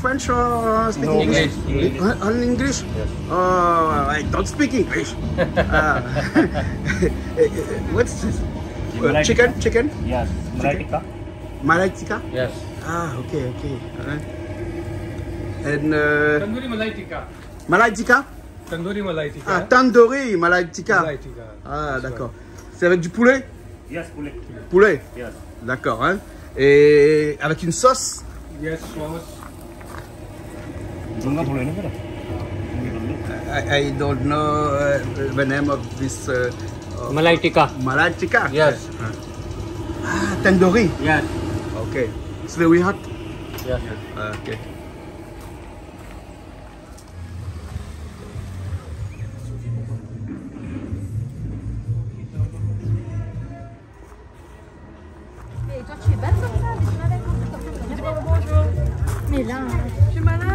French or speak English? Only English? Yes. Oh, I don't speak English. What's this? Chicken? Yes. Malai tikka? Malai tikka? Yes. Ah, okay. And Tandoori malai tikka. malai tikka? Tandoori malai tikka. Ah, tandoori malai tikka. Malai tikka. Ah, d'accord. C'est avec du poulet? Yes, poulet. Poulet? Yes. D'accord, hein? Et avec une sauce? Yes, sauce. Dunga poulet na I don't know the name of this Malai tikka. malai tikka. Yes. Ah, tandoori. Yes. Okay. It's very hot. Yes. Okay. Mais toi, tu es bête comme ça, tu es malade comme ça. Dis-moi bonjour. Mais là, je suis malade.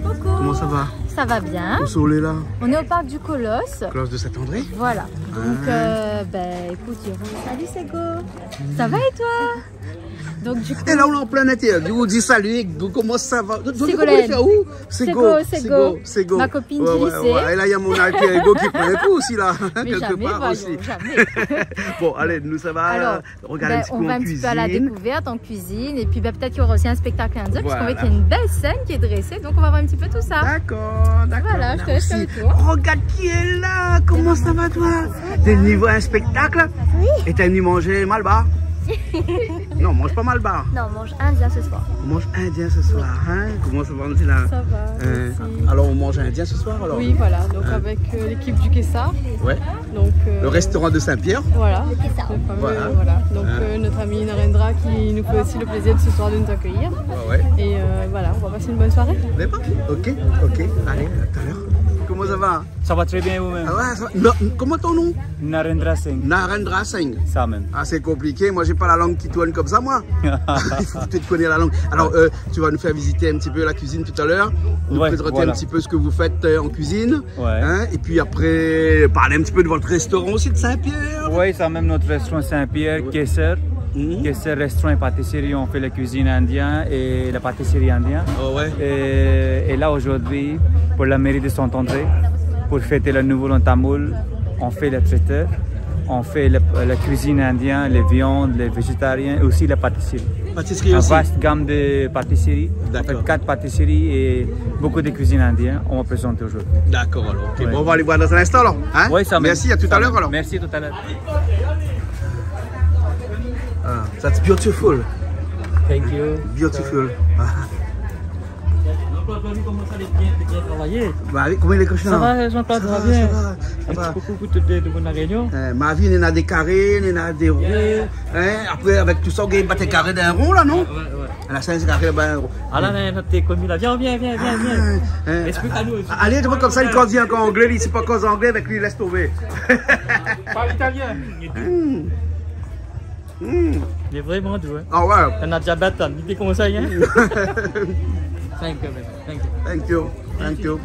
Coucou. Comment ça va? Ça va bien. Où sont les là? On est au parc du Colosse. Cloche de Saint-André? Voilà. Donc, ben, écoute, salut Sego. Ça va et toi? Donc, du coup. Et là, on est en plein été. Je vous dis salut. Comment ça va? Ségolène. Où? Sego. Ma copine du lycée. Ouais. Et là, il y a mon alter ego qui prend les coups aussi, là. Mais quelque jamais, part voyons, aussi. jamais. Bon, allez, nous, ça va. Alors, regarder un petit peu on va en un petit cuisine. peu à la découverte en cuisine. Et puis, peut-être qu'il y aura aussi un spectacle indien. Parce qu'on voit Voilà. qu'il y a une belle scène qui est dressée. Donc, on va voir un petit peu tout ça. D'accord. Voilà, je te laisse faire le tour. Regarde qui est là. Comment ça va, toi? T'es venu voir un spectacle? Oui. Et t'es venu manger malbar? Non, on mange pas malbar. Non, on mange indien ce soir. On mange indien ce soir, hein? Comment ça va, on est là? Ça va. Merci. Alors, on mange indien ce soir, alors? Oui, voilà, donc avec l'équipe du Kessa. Ouais. Donc, Le restaurant de Saint-Pierre. Voilà. Le Kessa. Le fameux, Voilà. voilà. Donc, notre ami Narendra qui nous fait aussi le plaisir de ce soir de nous accueillir. Ouais. Et voilà, on va passer une bonne soirée. On est parti? Ok. Allez, à tout à l'heure. Comment ça va? Ça va très bien vous-même. Ah ouais, ça va. Non, comment ton nom? Narendra Singh. Narendra Singh. Ça même. Ah, c'est compliqué. Moi, j'ai pas la langue qui tourne comme ça, moi. Il faut peut-être connaître la langue. Alors, tu vas nous faire visiter un petit peu la cuisine tout à l'heure. Nous présenter un petit peu ce que vous faites en cuisine. Ouais. Hein? Et puis après, parler un petit peu de votre restaurant aussi de Saint-Pierre. Oui, ça même notre restaurant Saint-Pierre, Kesser. Kesser restaurant et pâtisserie, on fait la cuisine indienne et la pâtisserie indienne. Oh ouais. Et là aujourd'hui, pour la mairie de Saint-André, pour fêter le nouveau an tamoul, on fait les traiteurs, on fait la cuisine indienne, les viandes, les végétariens et aussi la pâtisserie. Pâtisserie Une aussi. vaste gamme de pâtisseries. On fait 4 pâtisseries et beaucoup de cuisine indienne. On va présenter aujourd'hui. D'accord, alors. Ok, Ouais. bon, on va aller voir dans un instant, alors. Hein? Oui, ça Merci, à tout à l'heure, alors. Merci, tout à l'heure. Ah, that's beautiful. Thank you. Beautiful. Ah. Comment ça bien travailler? Bah, comment il est cochon? Ça va, Jean-Claude, ça va bien? Ça va. Beaucoup de la réunion. Ma vie, il y en a des carrés, il y en a des ronds. Hein? Après, avec tout ça, on a des carrés d'un rond, là, non? Ouais. Elle a 5 carrés d'un rond. Ah là, t'es commis là. Viens. Hein? Explique-nous. Allez, comme ça, il cause encore anglais, il ne sait pas cause anglais, avec lui, il laisse tomber. Parle italien. Il est vraiment doué. Ah ouais. On a diabète, il dit comment ça, hein? Thank you. Thank you.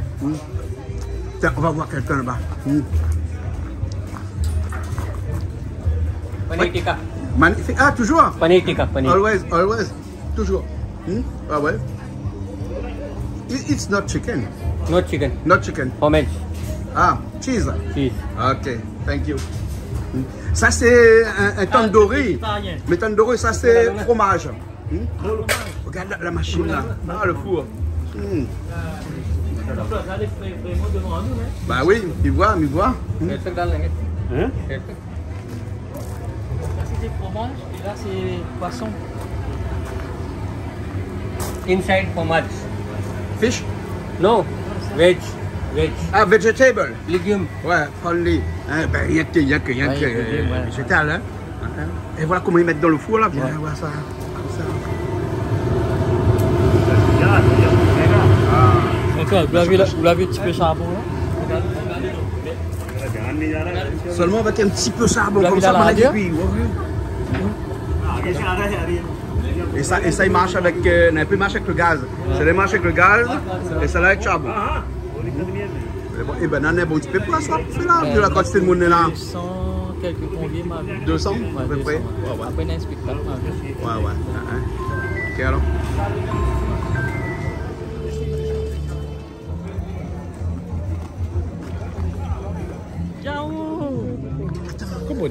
Tiens, on va voir quelqu'un là-bas. Paneer tikka. Magnifique. Ah, toujours? Paneer tikka. Always. Toujours. Ah ouais. It's not chicken. No chicken. Not chicken. Homage. Ah, cheese. Cheese. Ok, thank you. Ça, c'est un tandoori. Mais tandoori, ça, c'est fromage. Regarde la machine là. Ah, le four. Bah oui, il voit. Hein? Hein? Là, c'est des fromages et là, c'est poisson. Inside fromage. Fish? No, veg. Ah, vegetable. Légumes. Ouais, only. Hein, ben, rien que ouais. végétal. Hein. Et voilà comment ils mettent dans le four là. Bien, voilà ça. Comme ça. Encore, vous l'avez un petit peu charbon là? Seulement avec un petit peu charbon Vous comme l'avez ça, dans la on a radio? cuit. Et ça, il marche avec, un peu marche avec le gaz. Ça il marche avec le gaz et ça là avec le charbon. Et ben, on a un bon petit peu de place là. C'est là, vu la quantité de monde là. 200 quelques conviés, ma vie. 200 à peu près. Après, un spectacle, ma vie. Ouais. Ok alors.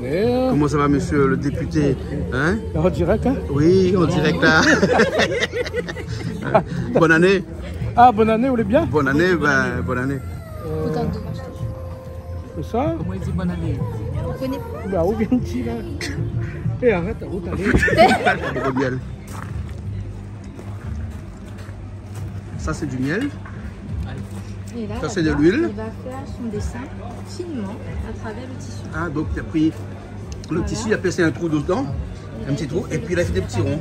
Allez. Comment ça va, monsieur le député? Hein? En direct, hein? Oui, en direct là. Bonne année. Ah, bonne année, vous allez bien? Bonne année, ben, bonne année. C'est ça? Comment il dit bonne année? On connaît. Bah, où vient-il là? Eh, arrête, où t'allais? Du miel. Ça, c'est du miel. Et là, Ça, c'est de là-bas, l'huile. Il va faire son dessin finement à travers le tissu. Ah, donc il a pris le tissu, il a placé un trou dedans, un petit trou, et puis il a fait des petits ronds.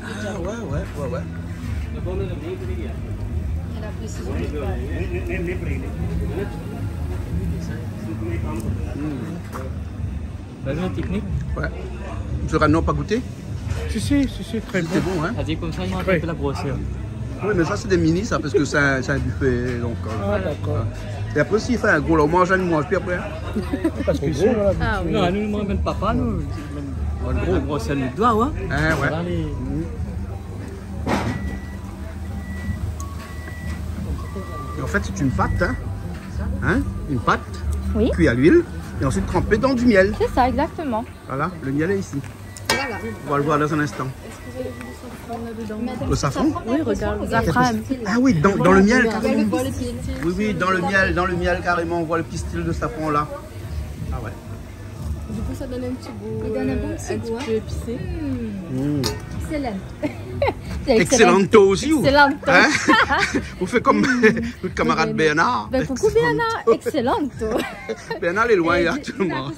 Ah, ouais. Et la précision. Vas-y, technique. Ouais. Tu n'auras non pas goûté? Si, très bon. C'est bon, hein? Vas-y, comme ça, il m'a un peu la grosseur. Oui, mais ça, c'est des mini, ça, parce que c'est un buffet. Donc, Ah, d'accord. Et après, s'il fait un gros, là, on mange, puis après. Parce que c'est là. Ah oui. Non, nous, moi, même papa, nous. La grosseur, le doigt, ouais. Hein, ouais. Allez. Et en fait, c'est une pâte, hein? Une pâte, Oui. cuite à l'huile, et ensuite trempée dans du miel. C'est ça, exactement. Voilà, le miel est ici. Voilà. On va le voir dans un instant. Le safran? Oui, regarde. Zafran. Ah oui, dans le miel, carrément. On voit le pied. Oui, dans le miel, carrément, on voit le pistil de safran là. Ah ouais. Du coup, ça donne un petit goût. Il donne un bon petit goût, hein. peu épicé. Excellent. Excellento aussi, ou? Excellento. Hein? Vous faites comme notre camarade Bernard. Ben, coucou Bernard, excellento. Bernard est loin, là, tout le monde.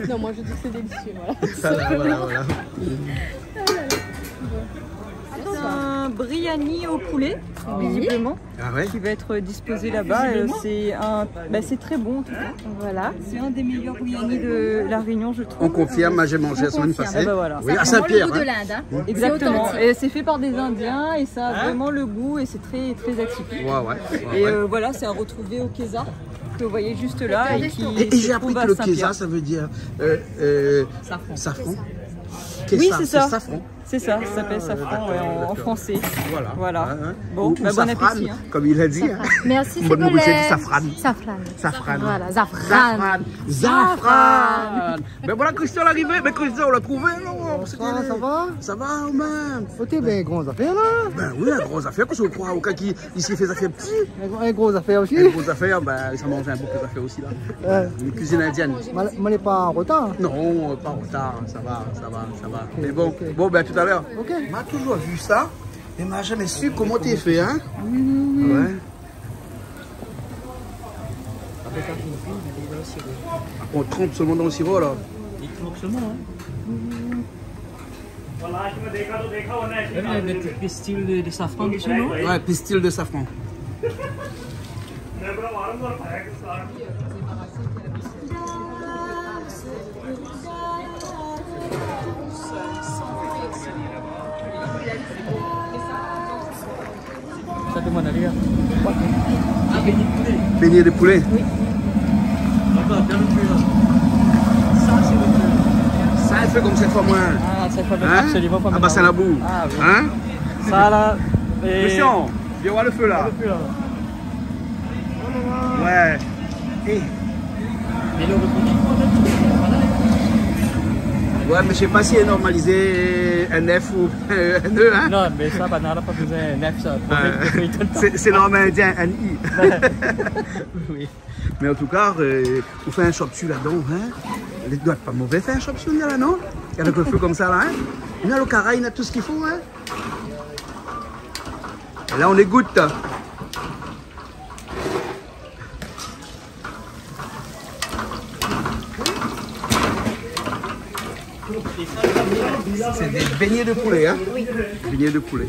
Non, moi je dis que c'est délicieux. Voilà. Voilà. C'est un biryani au poulet, visiblement, Ah ouais? qui va être disposé là-bas. C'est très bon en tout cas. Voilà. C'est un des meilleurs biryani de la Réunion, je trouve. On confirme, j'ai mangé la semaine confirme. passée. Ah bah voilà. Oui, à Ça a vraiment Saint-Pierre. le goût de Hein. l'Inde, hein. Exactement. authentique. Et c'est fait par des Indiens et ça a vraiment le goût et c'est très très atypique. Ouais. Et voilà, c'est à retrouver au Kesa, que vous voyez juste là et qui Et j'ai se appris trouve que à le Saint-Pierre. kéza, ça veut dire Safran. safran. Oui, c'est ça. Safran. C'est ça s'appelle safran ouais, en français. Voilà. Hein. Bon, Ou bon safran, appétit. Hein. comme il a dit. Hein. Merci, Bonne nouvelle, c'est Ségolène. safran. Safran. Voilà, Zafran. Zafran. Ben voilà, Christian l'arrivée. Mais Christian, on l'a trouvé, non? Ça va? Ça va, ou même? Ok, ben, grosses affaires là. Ben oui, la grosse affaire, parce qu'on croit au cas qui ici fait des affaires petites. Un grosses affaires aussi. Les grosses affaires, ben ça mange un beaucoup d'affaires aussi là. Une cuisine indienne. Moi, n'est pas en retard. Non, pas en retard, ça va. Mais bon, ben tout à l'heure. Ok. On m'a toujours vu ça, mais m'a jamais su comment t'es fait, hein? Ouais. On trempe seulement dans le sirop là. Il trempe seulement, hein. Il y a des petits pistils de safran dessus, non? Ouais, pistil de safran. Ça demande à lire. Beignet de poulet. Oui. D'accord, bien le plus là. Ça, c'est le plus. Ça, elle fait comme cette fois moins. Ah, c'est pas Hein? absolument pas Ah bah c'est la boue. Ah, oui. Hein? Ça là. Christian, viens voir le feu là. Ouais. Et... Mais le reconnaît. Ouais, mais je sais pas si est normalisé un F ou un E, hein? Non, mais ça, pas besoin d'un F, ça. C'est norme indien, un I. Oui. Mais en tout cas, on fait un chop-su là-dedans, hein? Les doigts pas mauvais faire un chop-su là, non? Avec le feu comme ça là, hein? Il y a le carré, il y a tout ce qu'il faut, hein? Et là, on égoutte. C'est des beignets de poulet, hein? Oui. Beignets de poulet.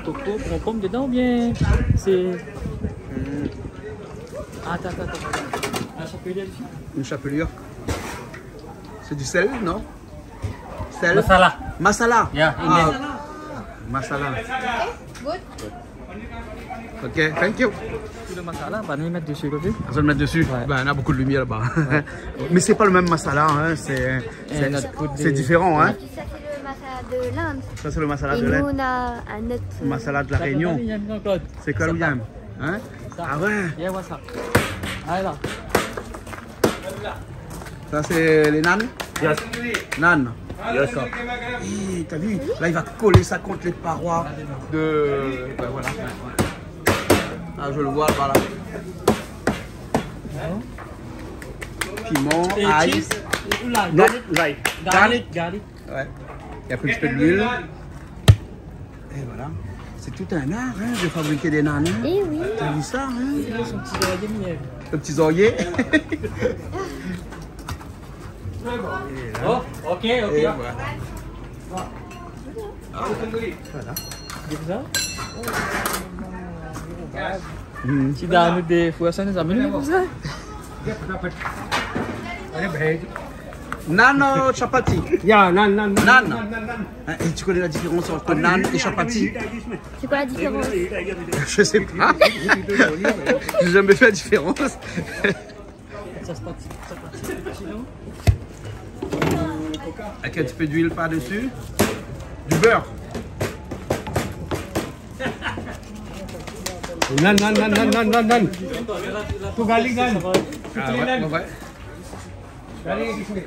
Coco, concombre dedans ou bien c'est. Attends. La chapelure dessus? Une chapelure. C'est du sel, non? Sel? Masala. Masala. Yeah, Ah, masala. Ok, thank you. Tout le masala, bah, on mettre dessus, côté. On va le mettre dessus. Ouais. Ben, on a beaucoup de lumière là-bas. Mais c'est pas le même masala, hein. C'est différent, hein. Ça, c'est le masala de l'Inde. Ça, c'est le masala Et de nous, l'Inde. on a un autre. Le masala de la Réunion. C'est quoi le yam? Hein? Ah ouais. Yeah, what's up? Ça, c'est les nanes? Yes. Nanes. Yes. D'accord. Et t'as vu? Là, il va coller ça contre les parois de... Ben, voilà. Ah, je le vois, voilà. Piment, ail. Cheese. Non. Right. Garlic. Garlic. Ouais. Et après, un petit peu d'huile. Et voilà. C'est tout un art, hein, de fabriquer des nanes. Eh oui. T'as vu ça, hein? Son petit oreiller miel. Le petit oreiller. Oh, ok. Et voilà. Gitu. Mhm. Si dami de fuasan sa amin mo sa. Nan chapati. Ya, nan. Nan. Hein, et tu connais la différence entre nan et chapati? C'est quoi la différence? Je sais pas. J'ai jamais fait la différence. Avec un petit peu d'huile par-dessus. Du beurre. Nan. Tu galing nan. Ah ouais, ouais.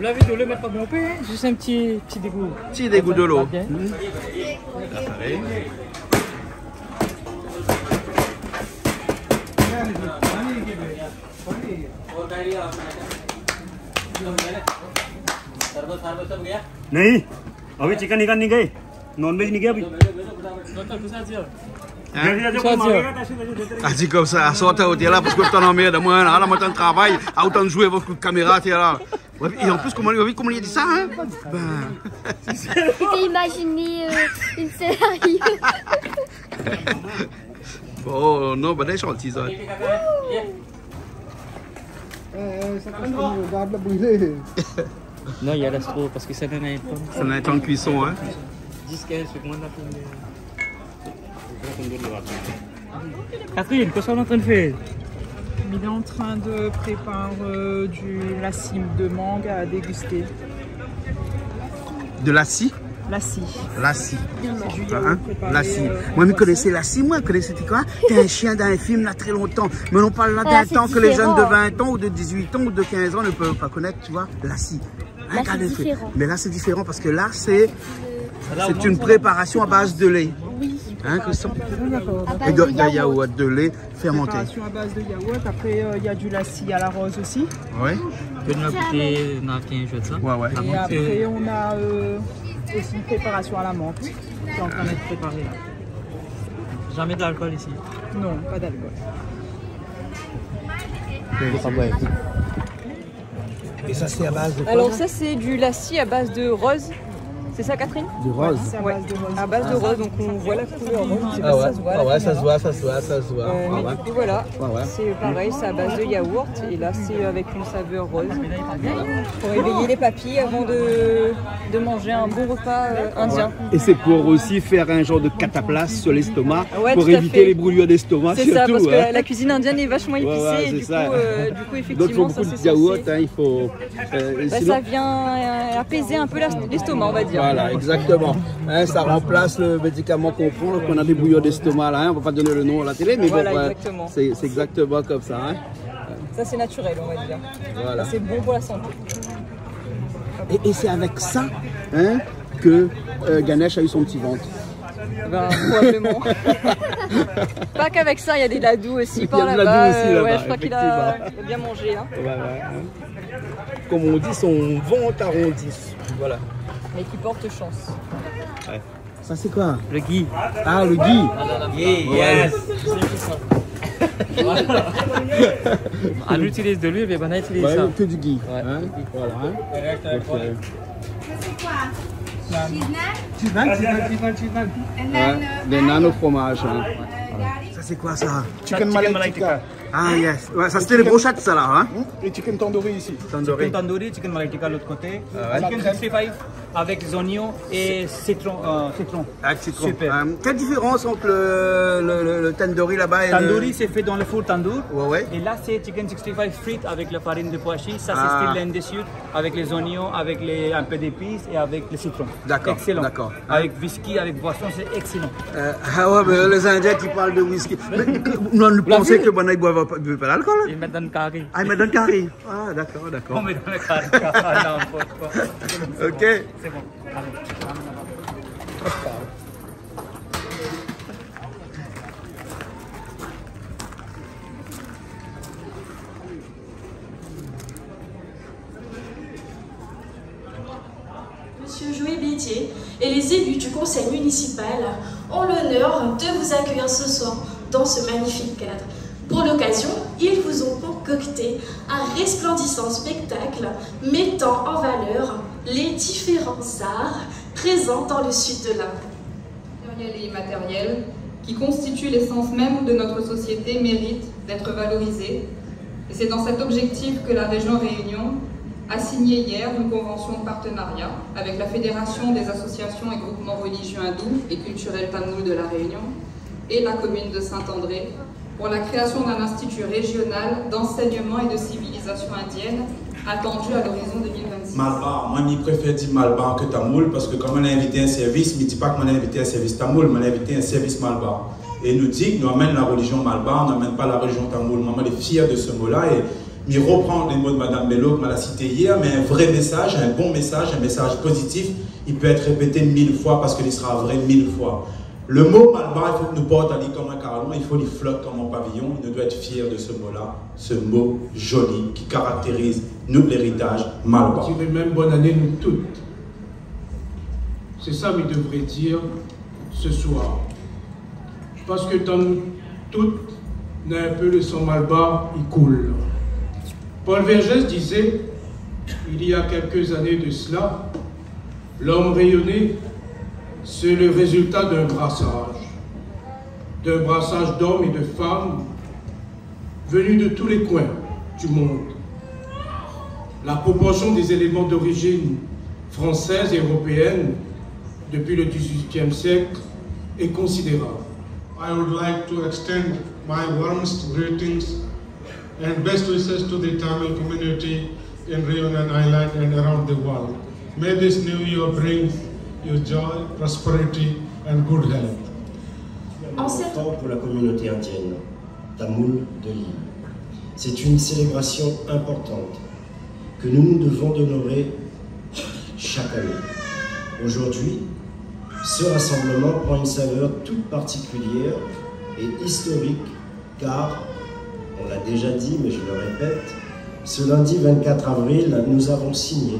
Laver de l'eau, mais pas bon peu. Juste un petit dégoût. Petit dégoût de l'eau. Ok. नहीं अभी चिकन निकाल नहीं गए नॉनवेज नहीं गया अभी Ah, dit comme ça, sortez au là parce que tu en as mis de moi, là, moi, tu travailles, autant de jouer avec la caméra, tu es là. Et en plus, comment il a dit ça, hein? Ben. J'ai imaginé une scénario. Oh non, ben, c'est gentil, ça. regarde la brûlée. Non, il y a l'astro parce que ça donne un temps. Ça n'a un temps de cuisson, hein? 10-15 secondes à fond. Catherine, qu'est-ce qu'on est en train de faire? Il est en train de préparer la cime de mangue à déguster. De la scie? La scie. La scie. Du yaourt Hein? préparé, La scie. Moi, je connaissais la scie, moi, je connaissais quoi? T'es un chien dans un film là très longtemps. Mais on parle là d'un c'est temps que les jeunes de différent. 20 ans ou de 18 ans ou de 15 ans ne peuvent pas connaître, tu vois, la scie. Là, c'est différent. Mais là, c'est différent parce que là, c'est une préparation à base de lait. Oui. Hein, Christian? À Et base de yaourt, de lait fermenté. Préparation à base de yaourt. Après, il y a du lassi à la rose aussi. Ouais, Tu peux nous goûter dans 15 jours de ça? ouais, ouais. Et après, on a aussi une préparation à la menthe qui est en train d'être préparée là. Jamais d'alcool ici. Non, pas d'alcool. Et ça, c'est à base de quoi? Alors ça c'est du lassi à base de rose. C'est ça Catherine? Du rose. C'est à Ouais. base de rose. À base de rose, donc on voit la couleur rose. Je sais pas Ah si ouais, ça se voit. à la ah ouais, ça caméra. se voit, ça se voit, ça se voit. Mais Ouais, du coup voilà, ouais, ouais. c'est pareil, c'est à base de yaourt et là c'est avec une saveur rose pour éveiller les papilles avant de manger un bon repas indien. Et c'est pour aussi faire un genre de cataplasme sur l'estomac, Ouais, pour tout à éviter fait. les brûlures d'estomac C'est surtout. ça, parce que hein. la cuisine indienne est vachement épicée Ouais, ouais, et c'est du ça. coup Donc il faut effectivement ça beaucoup c'est de yaourt, censé... hein, il faut... Bah, sinon- ça vient apaiser un peu l'estomac on va dire. Voilà, exactement. Hein, ça remplace le médicament qu'on prend, donc on a des bouillons d'estomac là, hein, on va pas donner le nom à la télé, mais Voilà, bon, exactement. c'est exactement comme ça. Hein. Ça c'est naturel on va dire. Voilà. Ça, c'est bon pour la santé. Et c'est avec ça hein, que Ganesh a eu son petit ventre. Ben, probablement. Pas qu'avec ça, il y a des ladous aussi Il y a par des là-bas. ladous aussi, là-bas, Ouais, je crois qu'il a effectivement. bien mangé. Hein. Ouais, ouais, hein. Comme on dit, son ventre arrondi. Voilà. Mais qui porte chance. Ça c'est quoi? Le gui. Ah, le gui. Yes. On utilise de l'huile, mais on utilise Ouais, ça. que du gui. Ouais. Hein? Voilà. Hein? Donc, des nanes au fromage. Hein. Ça c'est quoi ça? Chicken malaika. Ah yes. Ouais, ça c'était les brochettes ça là. Hein? Et chicken tandoori ici. Tandoori. Chicken tandoori, chicken malaika de l'autre côté. ouais. Chicken 65 avec les oignons et citron. Avec citron. Super. Quelle différence entre le tandoori là-bas et Tandoori, c'est fait dans le four tandoor. Ouais, ouais. Et là, c'est chicken 65 frites avec la farine de pois chiches. Ça, c'est Ah. style l'Inde du Sud, avec les oignons, avec un peu d'épices et avec le citron. D'accord, Excellent. d'accord. Avec whisky, avec boisson, c'est excellent. Ah ouais, mais les Indiens qui parlent de whisky. Mais, nous pensons que bon, ils boivent ne buvez pas d'alcool? Il me donne carré. Ah, il me donne carré. Ah, d'accord, d'accord. On me donne le carré. Non, pas. Ok. C'est bon. Monsieur Joël Bétier et les élus du conseil municipal ont l'honneur de vous accueillir ce soir dans ce magnifique cadre. Pour l'occasion, ils vous ont concocté un resplendissant spectacle mettant en valeur les différents arts présents dans le sud de l'Inde. Matériel et immatériel, qui constituent l'essence même de notre société, méritent d'être valorisés. Et c'est dans cet objectif que la région Réunion a signé hier une convention de partenariat avec la Fédération des associations et groupements religieux hindous et culturels tamouls de la Réunion et la commune de Saint-André pour la création d'un institut régional d'enseignement et de civilisation indienne attendu à l'horizon 2026. Malbar, moi je préfère dire Malbar que Tamoul parce que quand on a invité un service, je ne dis pas qu'on a invité un service Tamoul, mais on a invité un service Malbar. Et il nous dit que nous amène la religion Malbar, on n'amène pas la religion Tamoul. Maman est fière de ce mot-là et je reprends les mots de Mme Bello que m'a cité hier, mais un vrai message, un bon message, un message positif, il peut être répété 1000 fois parce qu'il sera vrai 1000 fois. Le mot Malbar, il faut que nous porte à lui comme un carillon, il faut qu'il flotte comme un pavillon, il doit être fier de ce mot-là, ce mot joli qui caractérise nous l'héritage Malbar. Je dirais même bonne année nous toutes. C'est ça que je devrais dire ce soir. Parce que dans nous toutes, on a un peu le sang Malbar, il coule. Paul Vergès disait, il y a quelques années de cela, l'homme rayonné, c'est le résultat d'un brassage d'hommes et de femmes venus de tous les coins du monde. La proportion des éléments d'origine française et européenne depuis le XVIIIe siècle est considérable. I would like to extend my warmest greetings and best wishes to the Tamil community in Réunion Island and around the world. May this new year bring you joy, prosperity and good health. Important pour la communauté indienne, tamoul de l'île. C'est une célébration importante que nous nous devons d'honorer chaque année. Aujourd'hui, ce rassemblement prend une saveur toute particulière et historique car, on l'a déjà dit mais je le répète, ce lundi 24 avril, nous avons signé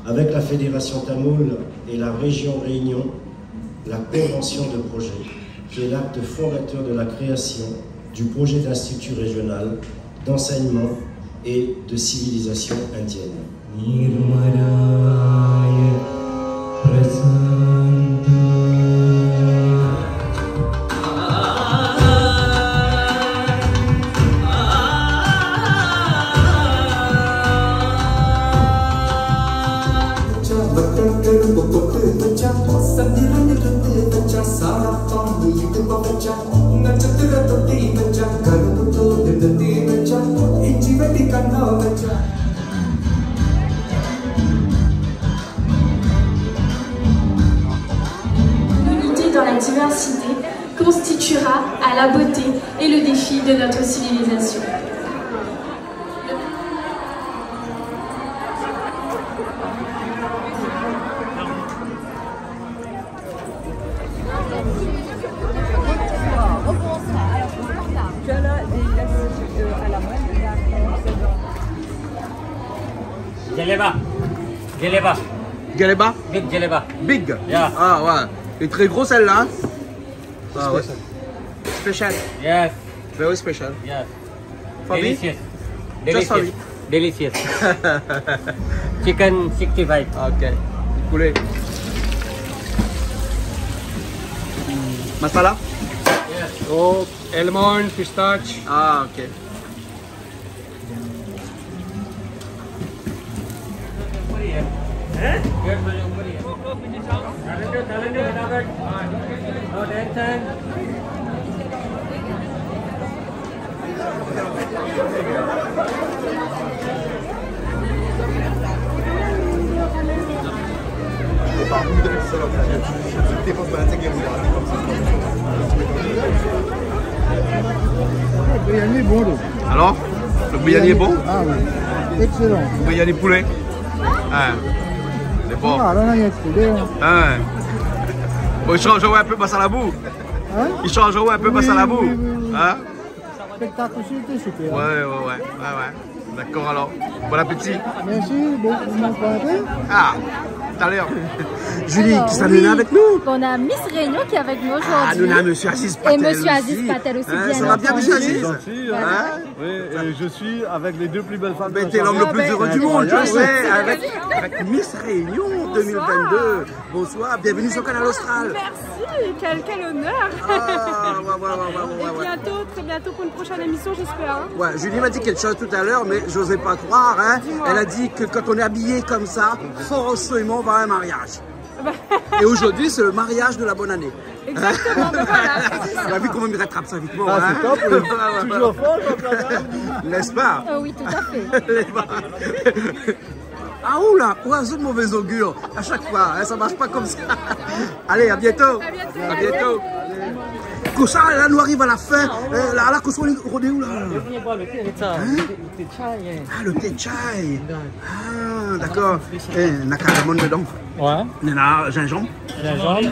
avec la Fédération Tamoul et la région Réunion la convention de projet qui est l'acte fondateur de la création du projet d'institut régional d'enseignement et de civilisation indienne. L'unité dans la diversité constituera à la beauté et le défi de notre civilisation. Jaleba. Jaleba. Jaleba? Big jaleba. Big? Yeah. Ah ouais. Et très gros celle-là. Ah ouais. Special. Yes. Very special. Yes. For me? Delicious. Just for me. Delicious. Chicken 65. Ok. Poulet. Masala? Yes. Oh, almond, pistache. Ah, ok. Tipo, Le biryani est bon. Alors, le biryani est bon? Ah oui, excellent. Le biryani poulet? Ah, c'est bon. Ah, là, il y a poulet. Ah. Bon, il changerait un peu Bassalabou. Hein? Il changerait un peu Bassalabou. Hein? Spectacle aussi était super. Ouais. D'accord alors. Bon appétit. Merci, bon, vous m'en parlez? Ah, tout à l'heure. Julie, qui s'amène avec nous? On a Miss Réunion qui est avec nous aujourd'hui. Ah, nous avons Monsieur Aziz Patel. Et Monsieur Aziz Patel aussi, bien ça va bien, Monsieur Aziz? Gentil, oui, et je suis avec les deux plus belles femmes. Mais t'es l'homme le plus heureux du monde, je sais, avec Miss Réunion 2022. Bonsoir, bienvenue sur Canal Austral. Merci, quel honneur. Très bientôt pour une prochaine émission, j'espère. Hein. Ouais, Julie m'a dit quelque chose tout à l'heure, mais j'osais pas croire. Hein. Elle a dit que quand on est habillé comme ça, forcément on va à un mariage. Et aujourd'hui, c'est le mariage de la bonne année. Exactement, voilà. On a vu comment il rattrape ça vite. Ah, c'est top, toujours fort, n'est-ce pas? Oui, tout à fait. Ah oula, oiseau de mauvais augure, à chaque fois, hein, ça marche pas comme ça. Allez, à bientôt. À bientôt. Kosa, là, nous arrivons à la fin. Là, Kosa, on est où là? Ah, le thé chai. Ah, d'accord. Il y a cardamone dedans. Ouais. Il y a gingembre. Gingembre.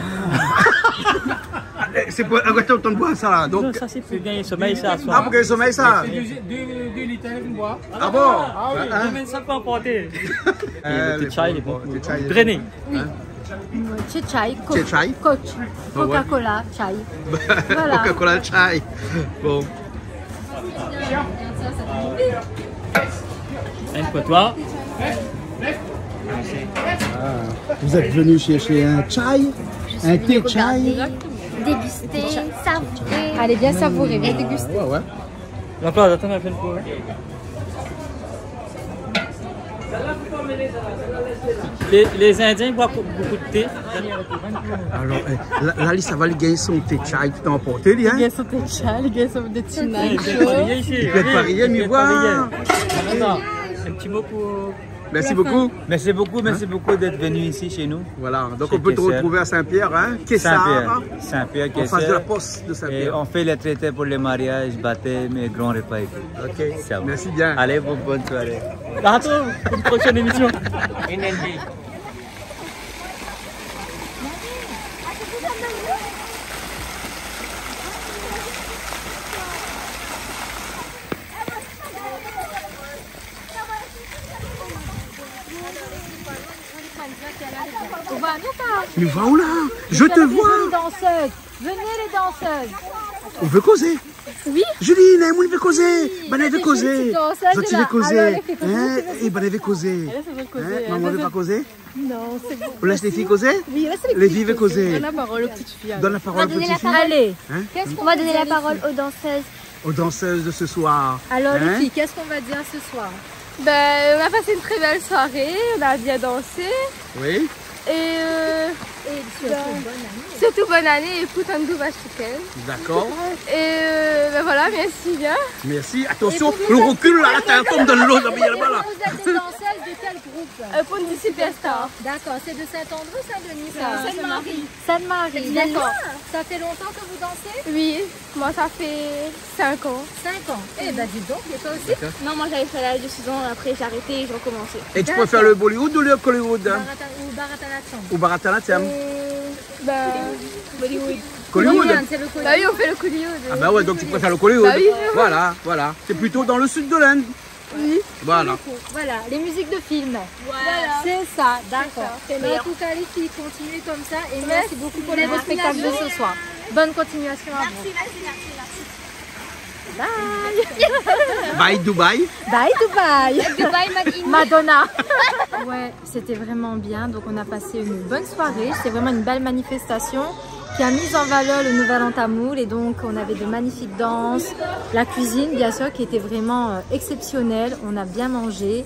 C'est pour arrêter autant de boire ça là. Donc... Non, ça c'est pour gagner sommeil ça. Ah, pour gagner sommeil ça. 2 litres de bois. Ah bon? Ah oui, demain ça peut emporter. Le thé chai, il est bon. Drainé. Oui. Chai, coach, Coca-Cola, chai. Voilà. Coca-Cola, chai. Bon. Un pour toi. Vous êtes venu chercher un chai, un thé chai. Déguster, savourer. Allez, bien savourer, bien déguster. Ouais. Encore, attends, on va faire pour. Les Indiens boivent beaucoup de thé. Alors, là, ça va gagner son thé chai, tu t'es emporté, lui, hein? Il gagne son thé chai, il gagne son thé chai. Il peut être parié, mais voilà. Un petit mot pour... Merci beaucoup. Merci beaucoup d'être venu ici chez nous. Voilà, donc on peut te retrouver à Saint-Pierre, hein? Saint-Pierre, en face de la poste de Saint-Pierre. Et on fait les traités pour les mariages, baptêmes et grands repas et tout. Ok, merci bien. Allez, bonne soirée. Bientôt pour une prochaine émission. On va nous pas. Mais va où là? Je te vois. Venez les danseuses. On veut causer. Oui. Julie, on veut causer. Ben elle veut causer. Je vais causer. Et ben elle veut causer. Maman veut pas causer? Non, c'est bon. On laisse les filles causer? Oui, laisse les filles veulent causer. Donne la parole aux petites filles. Donne la parole aux petites filles. Allez. On va donner la parole aux danseuses. Aux danseuses de ce soir. Alors les filles, qu'est-ce qu'on va dire ce soir? Ben, on a passé une très belle soirée, on a bien dansé. Oui. Et surtout bonne année et Putandou Vashtukel. D'accord. Et ben voilà, merci bien. Merci. Attention, le recul là, t'as un tombe dans l'eau là-bas. Vous êtes des danseuses de quel groupe? Pondi Superstar. D'accord, c'est de Saint-André ou Saint-Denis ça? Sainte-Marie. Sainte-Marie, d'accord. Ça fait longtemps que vous dansez? Oui, moi ça fait 5 ans. 5 ans. Eh ben dis donc, et toi aussi? Non, moi j'avais fait l'âge de 6 ans, après j'ai arrêté et j'ai recommencé. Et tu préfères le Bollywood ou le Hollywood? Ou Bharatanatyam. Ou Bharatanatyam? Bollywood. Hollywood? C'est le Hollywood. Bah oui, on fait le Hollywood. Ah bah ouais, donc tu préfères le Hollywood. Bah oui. Voilà. C'est plutôt dans le sud de l'Inde. Oui. Voilà. Voilà, les musiques de films. Voilà. C'est ça, d'accord. En tout cas, les filles, continuez comme ça et merci beaucoup pour les beaux spectacles de ce soir. Bonne continuation à vous. Merci. Bye. Bye Dubaï. Bye Dubaï. Dubaï, Madonna. Ouais, c'était vraiment bien. Donc on a passé une bonne soirée. C'était vraiment une belle manifestation qui a mis en valeur le Nouvel An Tamoul. Et donc on avait de magnifiques danses, la cuisine bien sûr qui était vraiment exceptionnelle. On a bien mangé.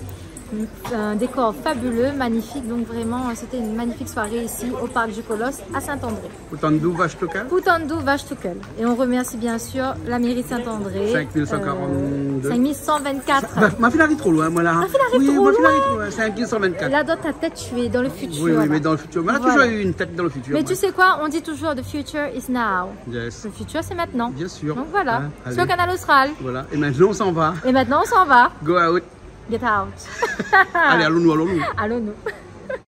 Un décor fabuleux, magnifique, donc vraiment c'était une magnifique soirée ici au Parc du Colosse à Saint-André. Putandou Vashtukel. Putandou Vashtukel. Et on remercie bien sûr la mairie de Saint-André. 5140 52. 5124. Ma fille arrive trop loin, moi là. Ma fille arrive oui, trop ma fille loin. arrive trop loin. 5124. Là, dans ta tête, tu es dans le futur. Oui, oui, mais dans le futur. Mais on a Voilà. toujours eu une tête dans le futur. Mais moi. tu sais quoi? On dit toujours the future is now. Yes. Le futur, c'est maintenant. Bien sûr. Donc voilà. Hein, allez. Sur le canal Austral. Voilà. Et maintenant, on s'en va. Et maintenant, on s'en va. Go out. Get out. Allez, allons-nous, allons-nous. Allons-nous.